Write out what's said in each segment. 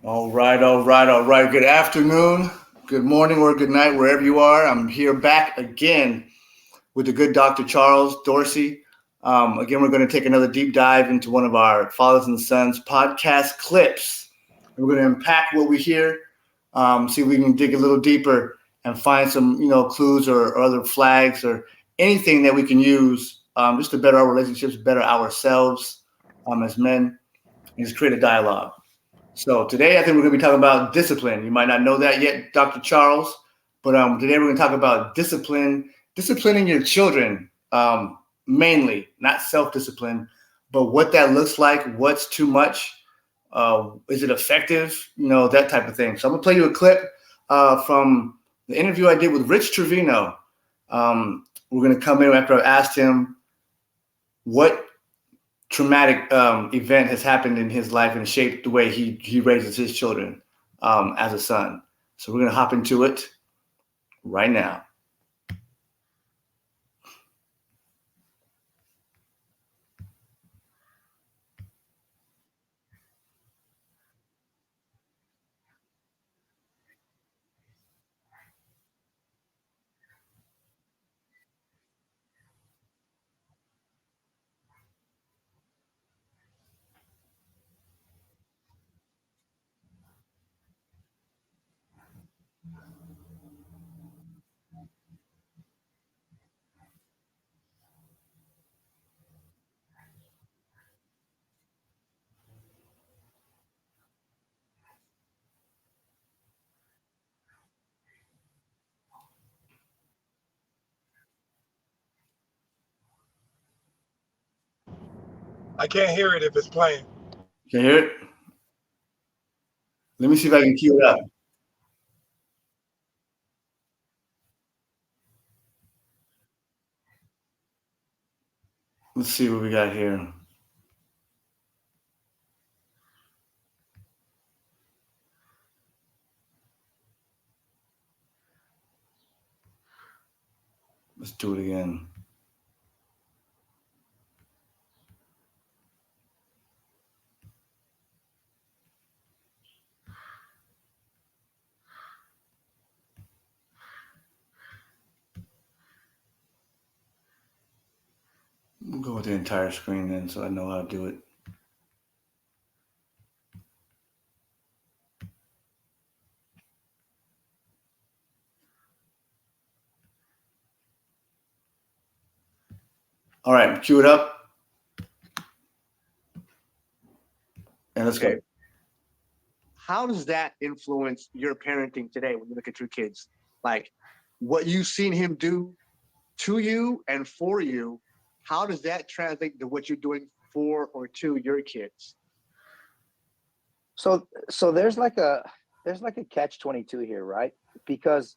All right, all right, all right. Good afternoon, good morning, or good night, wherever you are. I'm here back again with the good Dr. Charles Dorsey. Again, we're going to take another deep dive into one of our Fathers and Sons podcast clips. We're going to unpack what we hear, see if we can dig a little deeper and find some, clues or other flags or anything that we can use just to better our relationships, better ourselves as men, and just create a dialogue. So today, I think we're going to be talking about discipline. You might not know that yet, Dr. Charles, but today we're going to talk about disciplining your children, mainly, not self-discipline, but what that looks like, what's too much, is it effective, that type of thing. So I'm going to play you a clip from the interview I did with Rich Trevino. We're going to come in after I asked him what traumatic event has happened in his life and shaped the way he raises his children as a son. So we're going to hop into it right now. I can't hear it if it's playing. Can you hear it? Let me see if I can cue it up. Let's see what we got here. Let's do it again. We'll go with the entire screen then so I know how to do it. All right, cue it up. And let's go. How does that influence your parenting today when you look at your kids? Like what you've seen him do to you and for you, how does that translate to what you're doing for or to your kids? So there's like a catch-22 here, right? Because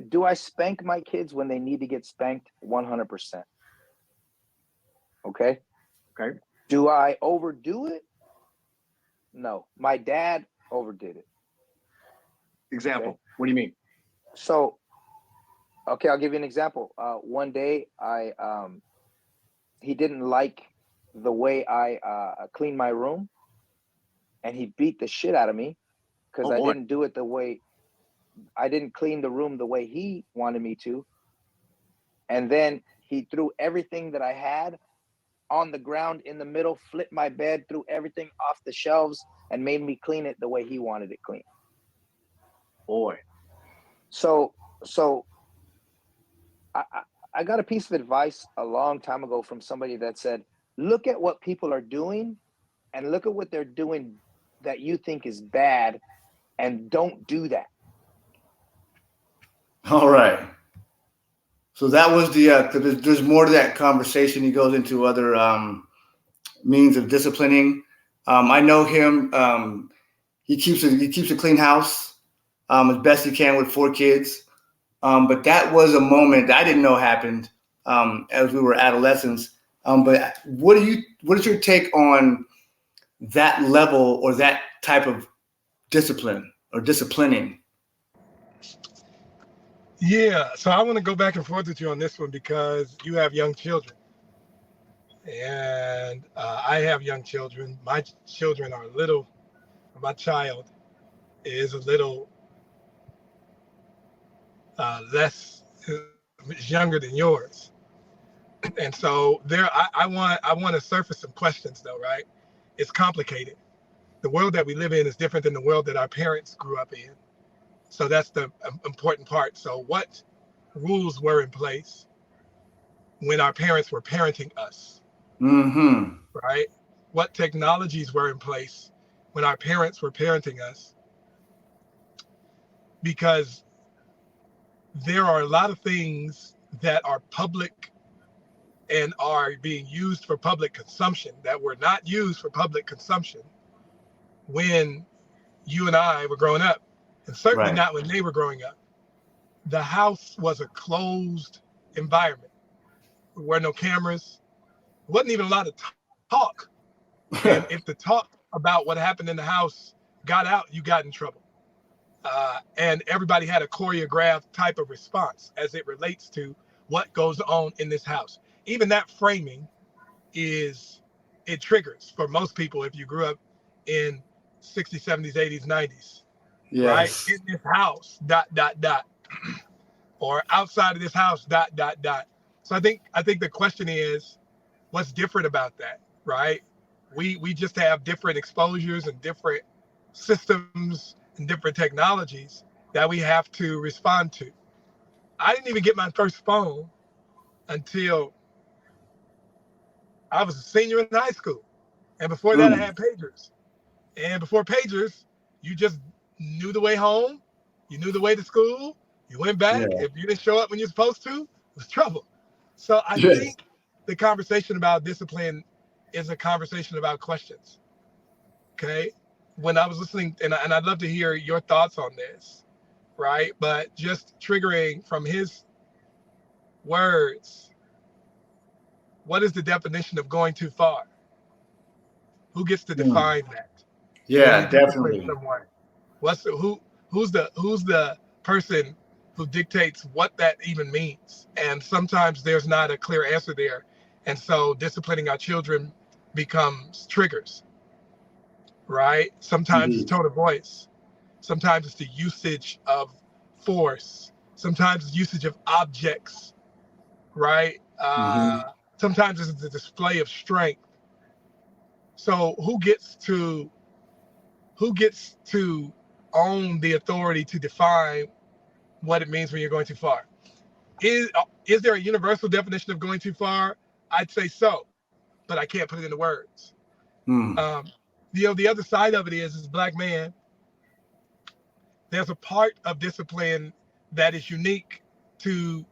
do I spank my kids when they need to get spanked? 100%. Okay. Okay. Do I overdo it? No. My dad overdid it. Example. Okay. What do you mean? So, okay, I'll give you an example. One day he didn't like the way I cleaned my room, and he beat the shit out of me because Oh I boy. didn't do it the way I didn't clean the room the way he wanted me to. And then he threw everything that I had on the ground in the middle, flipped my bed, threw everything off the shelves, and made me clean it the way he wanted it clean. Boy. So I, I got a piece of advice a long time ago from somebody that said, look at what people are doing and look at what they're doing that you think is bad, and don't do that. All right. So that was there's more to that conversation. He goes into other means of disciplining. I know him. He keeps a clean house as best he can with 4 kids. But that was a moment that I didn't know happened as we were adolescents. But what is your take on that level or that type of discipline or disciplining? Yeah, so I want to go back and forth with you on this one because you have young children, and I have young children. My children are little. my child is a little less younger than yours. And so I want to surface some questions though, right? It's complicated. The world that we live in is different than the world that our parents grew up in. So that's the important part. So what rules were in place when our parents were parenting us, Mm-hmm. right? What technologies were in place when our parents were parenting us? Because there are a lot of things that are public and are being used for public consumption that were not used for public consumption when you and I were growing up, and certainly Right. not when they were growing up. The house was a closed environment. There were no cameras. There wasn't even a lot of talk. And if the talk about what happened in the house got out, you got in trouble. And everybody had a choreographed type of response as it relates to what goes on in this house. Even that framing it triggers for most people if you grew up in 60s, 70s, 80s, 90s, right? Yes. In this house, ... or outside of this house, ... So I think the question is, what's different about that, right? We just have different exposures and different systems and different technologies that we have to respond to. I didn't even get my first phone until I was a senior in high school. And before that, I Mm. had pagers. And before pagers, you just knew the way home. You knew the way to school. You went back. Yeah. If you didn't show up when you're supposed to, it was trouble. So I Yes. think the conversation about discipline is a conversation about questions. Okay. When I was listening, and I'd love to hear your thoughts on this, right? But just triggering from his words, what is the definition of going too far? Who gets to Mm. define that? When you Yeah, discipline definitely. someone, who's the person who dictates what that even means? And sometimes there's not a clear answer there, and so disciplining our children becomes triggers, right? Sometimes it's Indeed. tone of voice, sometimes it's the usage of force, sometimes it's usage of objects, right? Mm-hmm. Sometimes it's the display of strength. So who gets to own the authority to define what it means when you're going too far? Is there a universal definition of going too far? I'd say so, but I can't put it into words. Mm. Um, the other side of it is, as a black man, there's a part of discipline that is unique to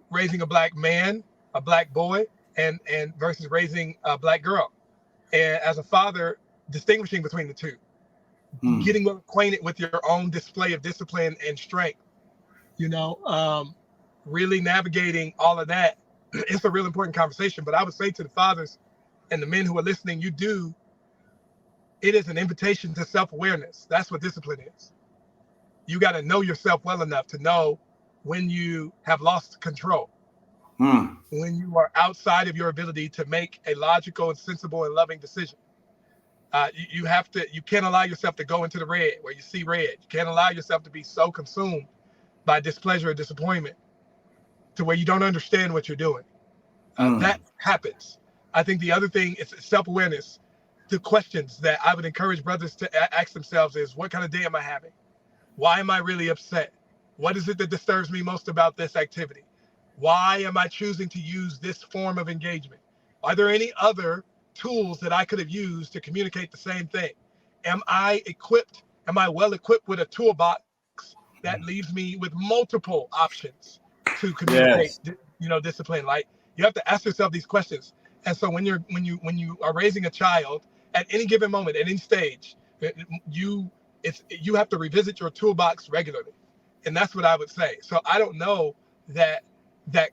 raising a black man, a black boy, and versus raising a black girl. And as a father, distinguishing between the two, Mm. getting acquainted with your own display of discipline and strength, really navigating all of that. It's a real important conversation. But I would say to the fathers and the men who are listening, it is an invitation to self-awareness. That's what discipline is. You got to know yourself well enough to know when you have lost control, Mm. when you are outside of your ability to make a logical and sensible and loving decision. You can't allow yourself to go into the red where you see red. You can't allow yourself to be so consumed by displeasure or disappointment to where you don't understand what you're doing. Mm. That happens. I think the other thing is self-awareness. The questions that I would encourage brothers to ask themselves is, what kind of day am I having? Why am I really upset? What is it that disturbs me most about this activity? Why am I choosing to use this form of engagement? Are there any other tools that I could have used to communicate the same thing? Am I equipped? Am I well equipped with a toolbox that leaves me with multiple options to communicate, Yes. discipline? Like, you have to ask yourself these questions. And so when you are raising a child at any given moment, at any stage, you have to revisit your toolbox regularly. And that's what I would say. So I don't know that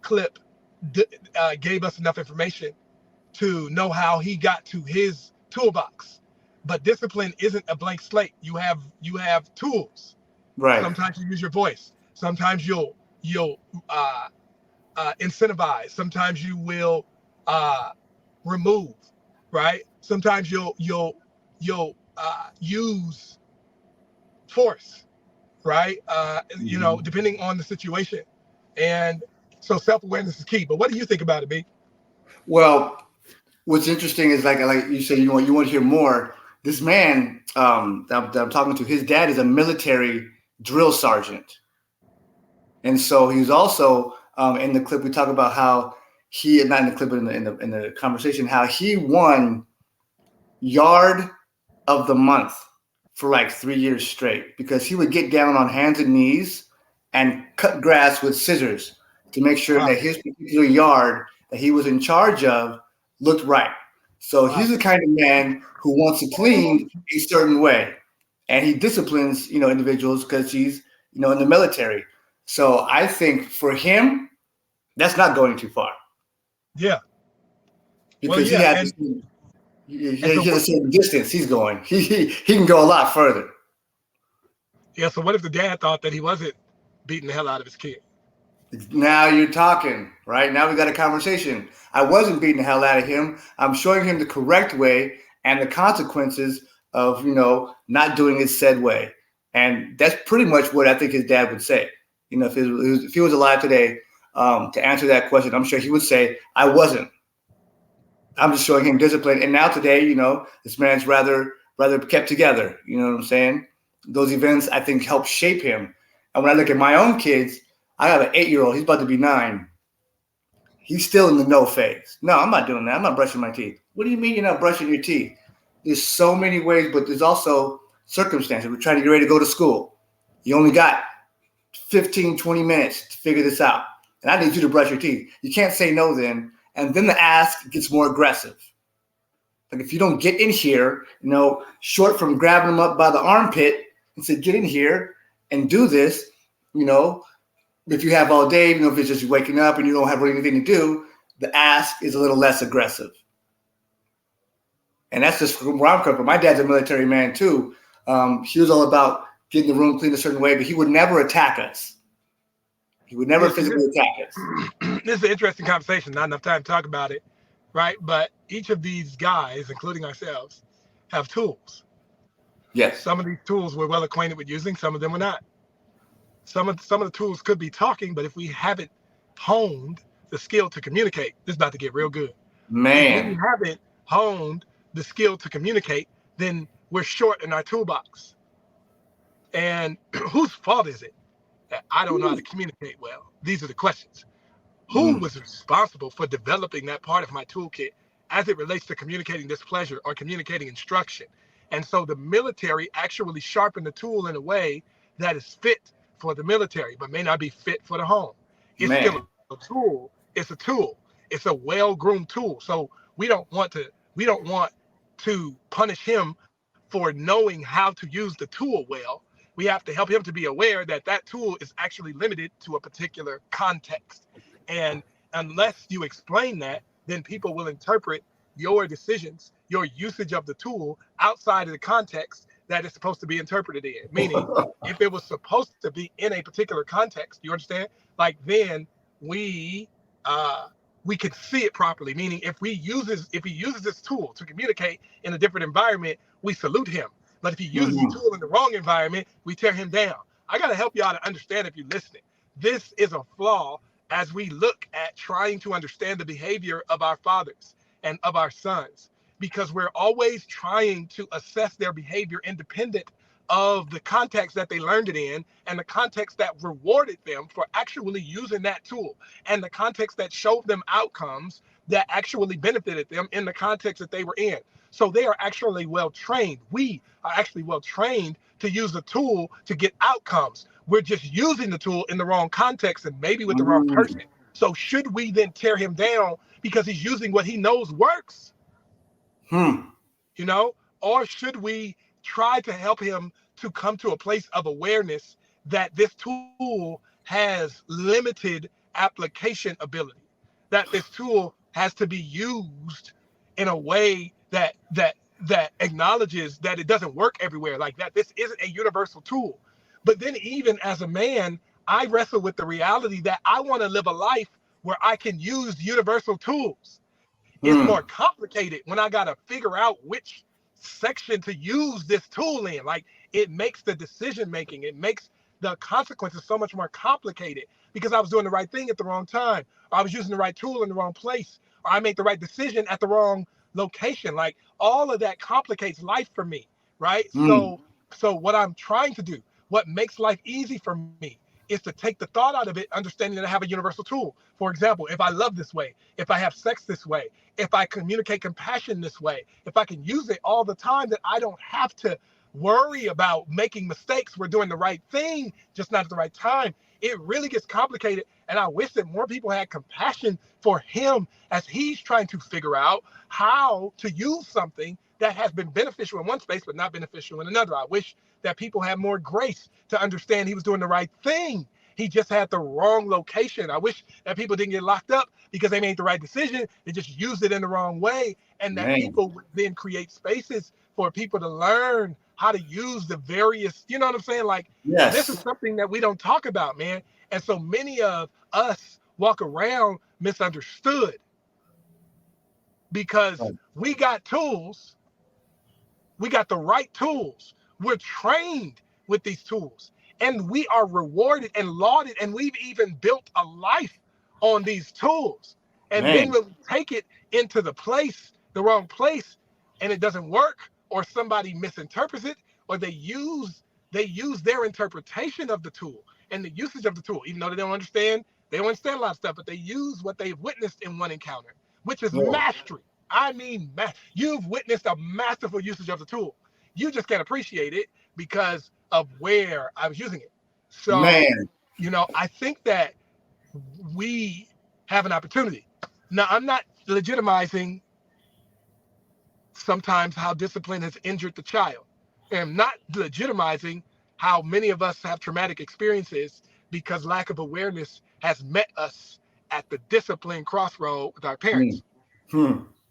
clip gave us enough information to know how he got to his toolbox. But discipline isn't a blank slate. You have tools. Right. Sometimes you use your voice. Sometimes you'll incentivize. Sometimes you will remove. Right. Sometimes you'll use force, right? Depending on the situation. And so self-awareness is key. But what do you think about it, B? Well, what's interesting is like you said, you want to hear more. This man that I'm talking to, his dad is a military drill sergeant, and so he's also in the clip. We talk about how he, not in the clip, but in the conversation, how he won yard of the month for like 3 years straight because he would get down on hands and knees and cut grass with scissors to make sure that his particular yard that he was in charge of looked right. So he's the kind of man who wants to clean a certain way, and he disciplines, individuals because he's, in the military. So I think for him, that's not going too far. Yeah. Because he has a certain distance he's going. He can go a lot further. Yeah. So what if the dad thought that he wasn't beating the hell out of his kid? Now you're talking, right? Now we got a conversation. I wasn't beating the hell out of him. I'm showing him the correct way and the consequences of, not doing it said way. And that's pretty much what I think his dad would say. If he was alive today, to answer that question, I'm sure he would say, I wasn't. I'm just showing him discipline. And now today, this man's rather kept together. You know what I'm saying? Those events, I think, help shape him. And when I look at my own kids, I have an 8-year-old. He's about to be 9. He's still in the no phase. No, I'm not doing that. I'm not brushing my teeth. What do you mean you're not brushing your teeth? There's so many ways, but there's also circumstances. We're trying to get ready to go to school. You only got 15, 20 minutes to figure this out. And I need you to brush your teeth. You can't say no then. And then the ask gets more aggressive. Like if you don't get in here, short from grabbing them up by the armpit and say, get in here and do this, if you have all day, if it's just waking up and you don't have really anything to do, the ask is a little less aggressive. And that's just from where I'm coming from. My dad's a military man too. He was all about getting the room clean a certain way, but he would never attack us. He would never physically attack us. This is an interesting conversation. Not enough time to talk about it, right? But each of these guys, including ourselves, have tools. Yes. Some of these tools we're well acquainted with using. Some of them we're not. Some of the tools could be talking, but if we haven't honed the skill to communicate, this is about to get real good. Man. If we haven't honed the skill to communicate, then we're short in our toolbox. And whose fault is it that I don't know how to communicate well? These are the questions. Who was responsible for developing that part of my toolkit as it relates to communicating displeasure or communicating instruction? And so the military actually sharpened the tool in a way that is fit for the military, but may not be fit for the home. It's still a tool. It's a tool. It's a well-groomed tool. So we don't want to punish him for knowing how to use the tool well. We have to help him to be aware that that tool is actually limited to a particular context. And unless you explain that, then people will interpret your decisions, your usage of the tool outside of the context that it's supposed to be interpreted in. Meaning, if it was supposed to be in a particular context, you understand? Like then we could see it properly. Meaning, if he uses this tool to communicate in a different environment, we salute him. But if he uses the tool in the wrong environment, we tear him down. I got to help y'all to understand if you're listening. This is a flaw as we look at trying to understand the behavior of our fathers and of our sons, because we're always trying to assess their behavior independent of the context that they learned it in and the context that rewarded them for actually using that tool and the context that showed them outcomes that actually benefited them in the context that they were in. So they are actually well trained. We are actually well trained to use the tool to get outcomes. We're just using the tool in the wrong context and maybe with the wrong person. So should we then tear him down because he's using what he knows works? Or should we try to help him to come to a place of awareness that this tool has limited application ability, that this tool has to be used in a way that acknowledges that it doesn't work everywhere, like that this isn't a universal tool. But then even as a man, I wrestle with the reality that I want to live a life where I can use universal tools. It's more complicated when I got to figure out which section to use this tool in. Like, it makes the decision making, it makes the consequences so much more complicated because I was doing the right thing at the wrong time, or I was using the right tool in the wrong place, or I made the right decision at the wrong location. Like, all of that complicates life for me, right? So what I'm trying to do, what makes life easy for me, is to take the thought out of it, understanding that I have a universal tool. For example, if I love this way, if I have sex this way, if I communicate compassion this way, if I can use it all the time, that I don't have to worry about making mistakes. We're doing the right thing, just not at the right time. It really gets complicated. And I wish that more people had compassion for him as he's trying to figure out how to use something that has been beneficial in one space, but not beneficial in another. I wish that people had more grace to understand he was doing the right thing. He just had the wrong location. I wish that people didn't get locked up because they made the right decision. They just used it in the wrong way. And that people would then create spaces for people to learn how to use the various, you know what I'm saying? Like, this is something that we don't talk about, man. And so many of us walk around misunderstood because we got tools. We got the right tools. We're trained with these tools, and we are rewarded and lauded, and we've even built a life on these tools. And then when we take it into the wrong place, and it doesn't work, or somebody misinterprets it, or they use their interpretation of the tool and the usage of the tool, even though they don't understand a lot of stuff, but they use what they've witnessed in one encounter, which is mastery. I mean, you've witnessed a masterful usage of the tool. You just can't appreciate it because of where I was using it. So, I think that we have an opportunity. Now, I'm not legitimizing sometimes how discipline has injured the child. And I'm not legitimizing how many of us have traumatic experiences because lack of awareness has met us at the discipline crossroad with our parents.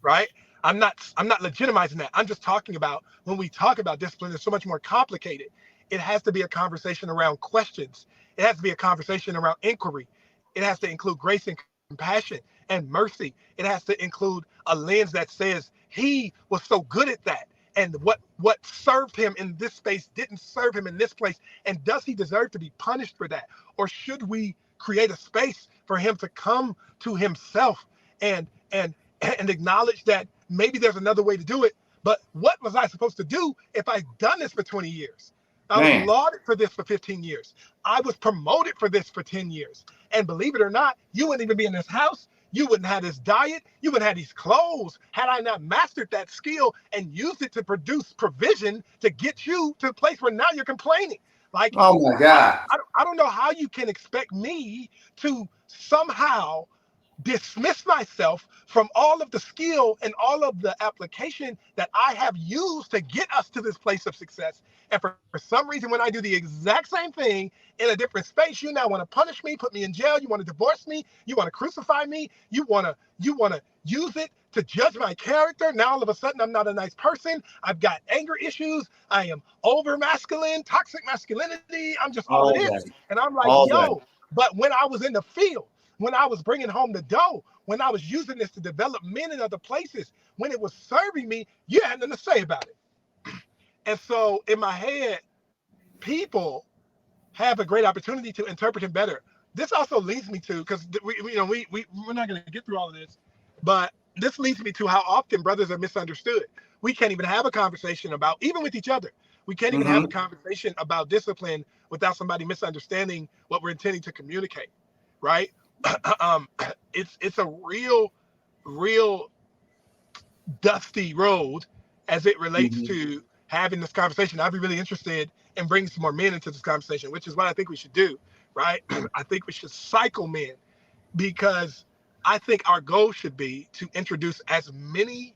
Right? I'm not legitimizing that. I'm just talking about, when we talk about discipline, it's so much more complicated. It has to be a conversation around questions. It has to be a conversation around inquiry. It has to include grace and compassion and mercy. It has to include a lens that says he was so good at that, and what served him in this space didn't serve him in this place. And does he deserve to be punished for that? Or should we create a space for him to come to himself and acknowledge that maybe there's another way to do it? But what was I supposed to do if I'd done this for 20 years? I was lauded for this for 15 years. I was promoted for this for 10 years. And believe it or not, you wouldn't even be in this house. You wouldn't have this diet. You wouldn't have these clothes had I not mastered that skill and used it to produce provision to get you to a place where now you're complaining. Like, oh my God. I don't know how you can expect me to somehow dismiss myself from all of the skill and all of the application that I have used to get us to this place of success. And for some reason, when I do the exact same thing in a different space, you now want to punish me, put me in jail. You want to divorce me. You want to crucify me. You want to use it to judge my character. Now, all of a sudden, I'm not a nice person. I've got anger issues. I am over masculine, toxic masculinity. I'm just all of this. And I'm like, but when I was in the field, when I was bringing home the dough, when I was using this to develop men in other places, when it was serving me, you had nothing to say about it. And so in my head, people have a great opportunity to interpret it better. This also leads me to, because we're not going to get through all of this, but this leads me to how often brothers are misunderstood. We can't even have a conversation about, even with each other, we can't even have a conversation about discipline without somebody misunderstanding what we're intending to communicate, right? It's a real dusty road as it relates to having this conversation. I'd be really interested in bringing some more men into this conversation, which is what I think we should do, right? I think we should cycle men, because I think our goal should be to introduce as many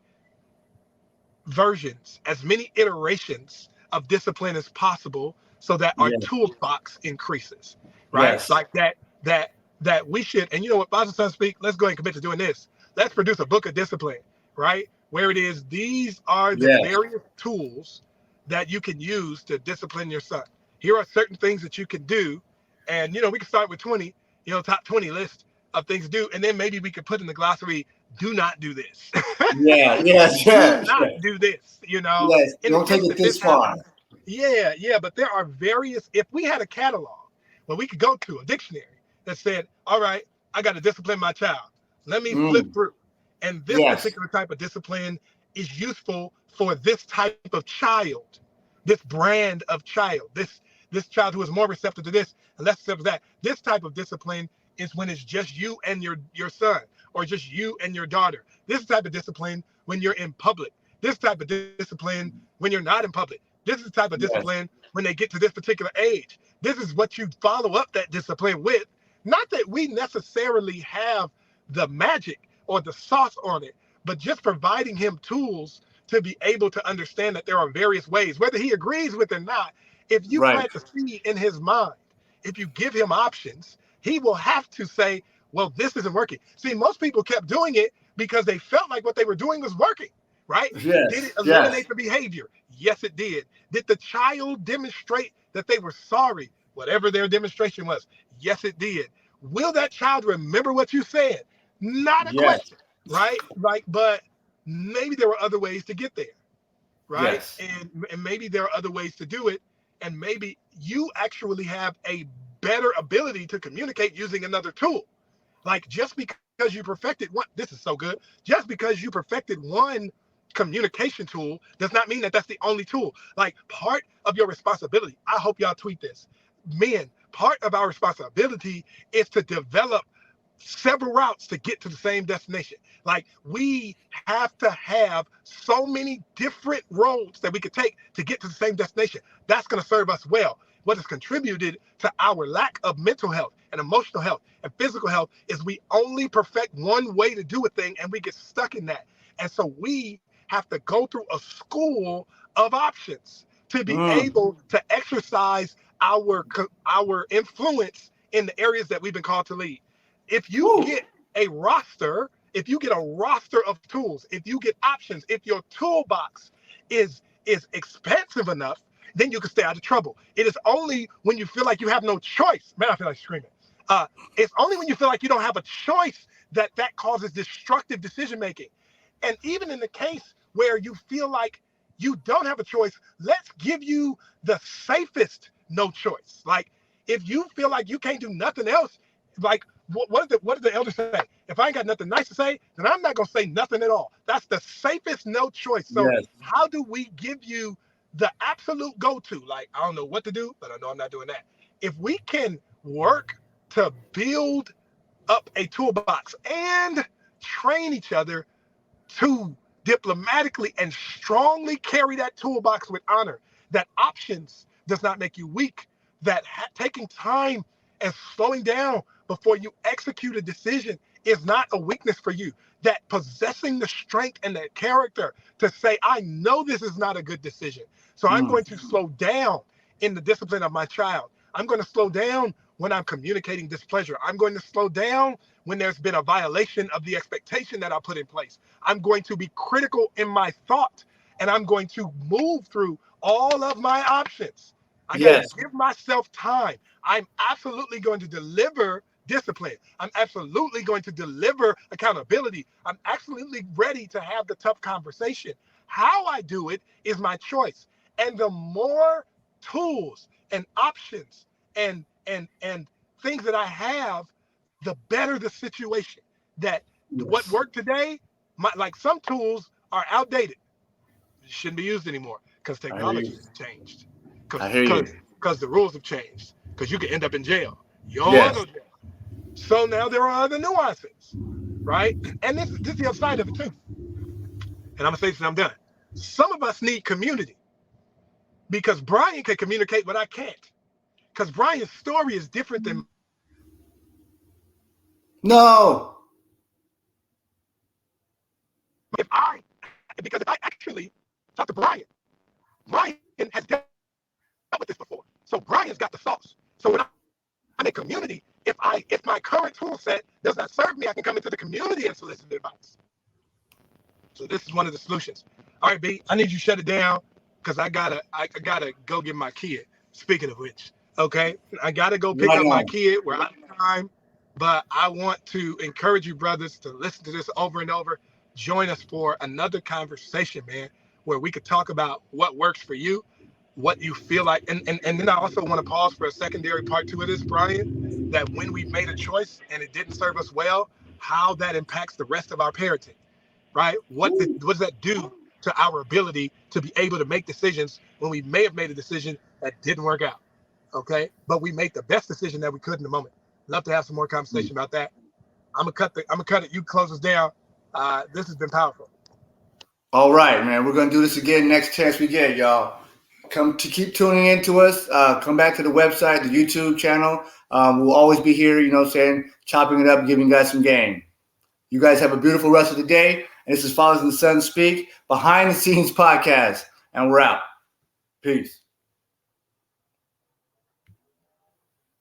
versions, as many iterations of discipline as possible, so that our toolbox increases, right? Like that we should, and you know what, Father, Son, Speak, let's go ahead and commit to doing this. Let's produce a book of discipline, right? Where it is, these are the various tools that you can use to discipline your son. Here are certain things that you can do. And, we can start with 20, top 20 list of things to do. And then maybe we could put in the glossary, do not do this. Yeah, yes, Do yes, not yes. do this, Yes, in the don't take case it that this this far. happens. Yeah, but there are various, if we had a catalog where we could go to a dictionary that said, all right, I got to discipline my child. Let me flip Mm, through. And this yes, particular type of discipline is useful for this type of child, this brand of child, this child who is more receptive to this and less receptive to that. This type of discipline is when it's just you and your son, or just you and your daughter. This type of discipline when you're in public. This type of discipline when you're not in public. This is the type of yes, discipline when they get to this particular age. This is what you follow up that discipline with. Not that we necessarily have the magic or the sauce on it, but just providing him tools to be able to understand that there are various ways, whether he agrees with it or not. If you right. plant the seed in his mind, if you give him options, he will have to say, well, this isn't working. See, most people kept doing it because they felt like what they were doing was working, right? Did it Yes, yes, eliminate the behavior? Yes, it did. Did the child demonstrate that they were sorry, whatever their demonstration was? Yes, it did. Will that child remember what you said? Not a yes, question, right? Like, but maybe there were other ways to get there, right? yes, And maybe there are other ways to do it. And maybe you actually have a better ability to communicate using another tool. Like, just because you perfected one, this is so good. Just because you perfected one communication tool does not mean that that's the only tool. Like, part of your responsibility, I hope y'all tweet this. Men, part of our responsibility is to develop several routes to get to the same destination. Like, we have to have so many different roads that we could take to get to the same destination. That's going to serve us well. What has contributed to our lack of mental health and emotional health and physical health is we only perfect one way to do a thing and we get stuck in that. And so we have to go through a school of options to be mm, able to exercise our influence in the areas that we've been called to lead. If you woo, get a roster, if you get a roster of tools, if you get options, if your toolbox is expansive enough, then you can stay out of trouble. It is only when you feel like you have no choice. Man, I feel like screaming. It's only when you feel like you don't have a choice that causes destructive decision making. And even in the case where you feel like you don't have a choice, let's give you the safest no choice. Like, if you feel like you can't do nothing else, like, what did the elder say? If I ain't got nothing nice to say, then I'm not gonna say nothing at all. That's the safest no choice. So yes, how do we give you the absolute go-to? Like, I don't know what to do, but I know I'm not doing that. If we can work to build up a toolbox and train each other to diplomatically and strongly carry that toolbox with honor, that options does not make you weak, that taking time and slowing down before you execute a decision is not a weakness for you, that possessing the strength and the character to say, I know this is not a good decision, so I'm mm, going to slow down in the discipline of my child. I'm going to slow down when I'm communicating displeasure. I'm going to slow down when there's been a violation of the expectation that I put in place. I'm going to be critical in my thought, and I'm going to move through all of my options. I got to yes, give myself time. I'm absolutely going to deliver discipline. I'm absolutely going to deliver accountability. I'm absolutely ready to have the tough conversation. How I do it is my choice. And the more tools and options and things that I have, the better the situation. That what yes. worked today, like, some tools are outdated, shouldn't be used anymore because I hear technology you. has changed, I hear you. because the rules have changed, because you can end up in jail. You don't want Yes, to go to jail. So now there are other nuances, right? And this is the other side of it too. And I'm gonna say this and I'm done. Some of us need community because Brian can communicate what I can't. Because Brian's story is different than no, if I because if I actually talk to Brian, Brian has dealt with this before. So Brian's got the sauce. So when I'm in community, if my current tool set does not serve me, I can come into the community and solicit advice. So this is one of the solutions. All right, B, I need you to shut it down because I gotta go get my kid. Speaking of which, okay, I gotta go pick right up my on. kid. We're out of time. But I want to encourage you, brothers, to listen to this over and over. Join us for another conversation, man, where we could talk about what works for you, what you feel like. And then I also want to pause for a secondary part two of this, Brian, that when we've made a choice and it didn't serve us well, how that impacts the rest of our parenting, right? What does that do to our ability to be able to make decisions when we may have made a decision that didn't work out? Okay, but we made the best decision that we could in the moment. Love to have some more conversation about that. I'm gonna cut it. You close us down. This has been powerful. All right, man. We're gonna do this again next chance we get, y'all. Keep tuning in to us. Come back to the website, the YouTube channel. We'll always be here, chopping it up, giving you guys some game. You guys have a beautiful rest of the day. And this is Fathers and Sons Speak, Behind the Scenes podcast. And we're out. Peace.